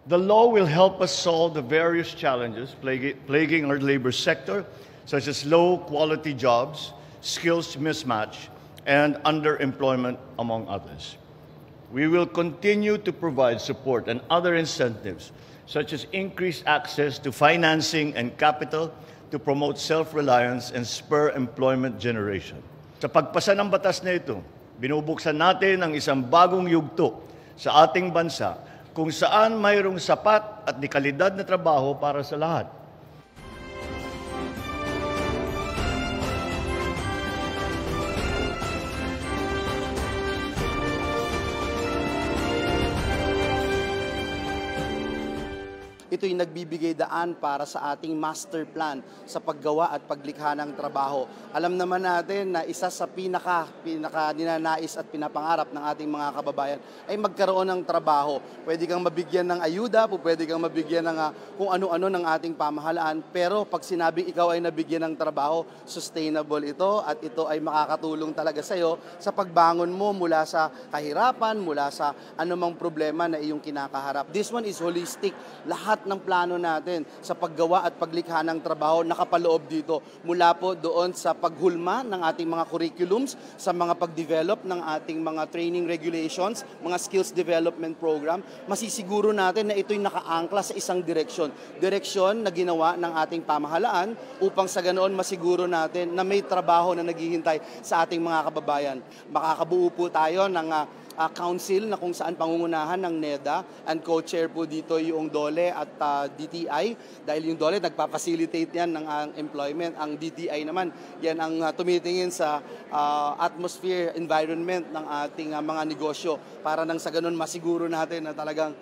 The law will help us solve the various challenges plaguing our labor sector, such as low-quality jobs, skills mismatch, and underemployment, among others. We will continue to provide support and other incentives, such as increased access to financing and capital to promote self-reliance and spur employment generation. Sa pagpasa ng batas na ito, binubuksan natin ang isang bagong yugto sa ating bansa kung saan mayroong sapat at dekalidad na trabaho para sa lahat. Ito'y nagbibigay daan para sa ating master plan sa paggawa at paglikha ng trabaho. Alam naman natin na isa sa pinaka ninanais at pinapangarap ng ating mga kababayan ay magkaroon ng trabaho. Pwede kang mabigyan ng ayuda, pwede kang mabigyan ng kung ano-ano ng ating pamahalaan, pero pag sinabing ikaw ay nabigyan ng trabaho, sustainable ito at ito ay makakatulong talaga sa iyo sa pagbangon mo mula sa kahirapan, mula sa anumang problema na iyong kinakaharap. This one is holistic. Lahat ng plano natin sa paggawa at paglikha ng trabaho nakapaloob dito. Mula po doon sa paghulma ng ating mga curriculums, sa mga pag-develop ng ating mga training regulations, mga skills development program, masisiguro natin na ito'y nakaangkla sa isang direksyon. Direksyon na ginawa ng ating pamahalaan upang sa ganoon masiguro natin na may trabaho na naghihintay sa ating mga kababayan. Makakabuo po tayo ng council na kung saan pangungunahan ng NEDA and co-chair po dito yung DOLE at DTI dahil yung DOLE nagpa-facilitate yan ng employment. Ang DTI naman, yan ang tumitingin sa atmosphere, environment ng ating mga negosyo para nang sa ganun masiguro natin na talagang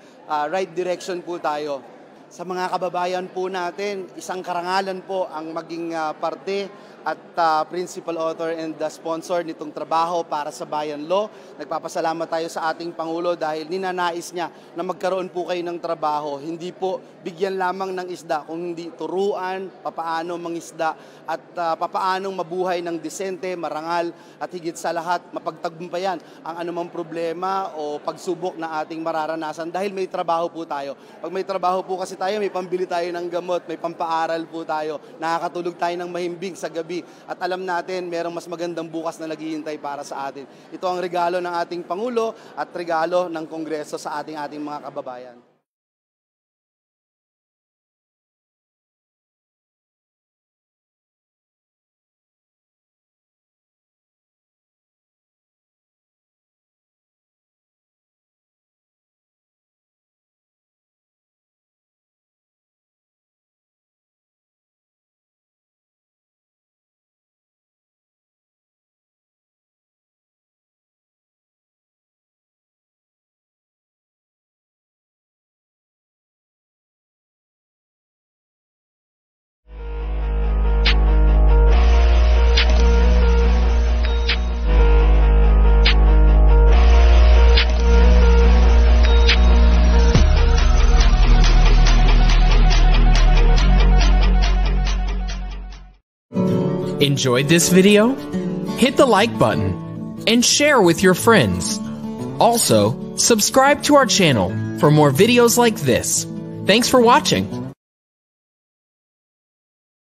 right direction po tayo. Sa mga kababayan po natin, isang karangalan po ang maging parte at principal author and sponsor nitong trabaho para sa Bayan Law. Nagpapasalamat tayo sa ating Pangulo dahil ninanais niya na magkaroon po kayo ng trabaho. Hindi po bigyan lamang ng isda, kung hindi turuan, papaano mangisda at papaanong mabuhay ng disente, marangal at higit sa lahat mapagtagumpayan ang anumang problema o pagsubok na ating mararanasan dahil may trabaho po tayo. Pag may trabaho po kasi tayo, may pambili tayo ng gamot, may pampaaral po tayo, nakakatulog tayo ng mahimbing sa gabi at alam natin merong mas magandang bukas na naghihintay para sa atin. Ito ang regalo ng ating Pangulo at regalo ng Kongreso sa ating mga kababayan. Enjoyed this video? Hit the like button and share with your friends. Also, subscribe to our channel for more videos like this. Thanks for watching.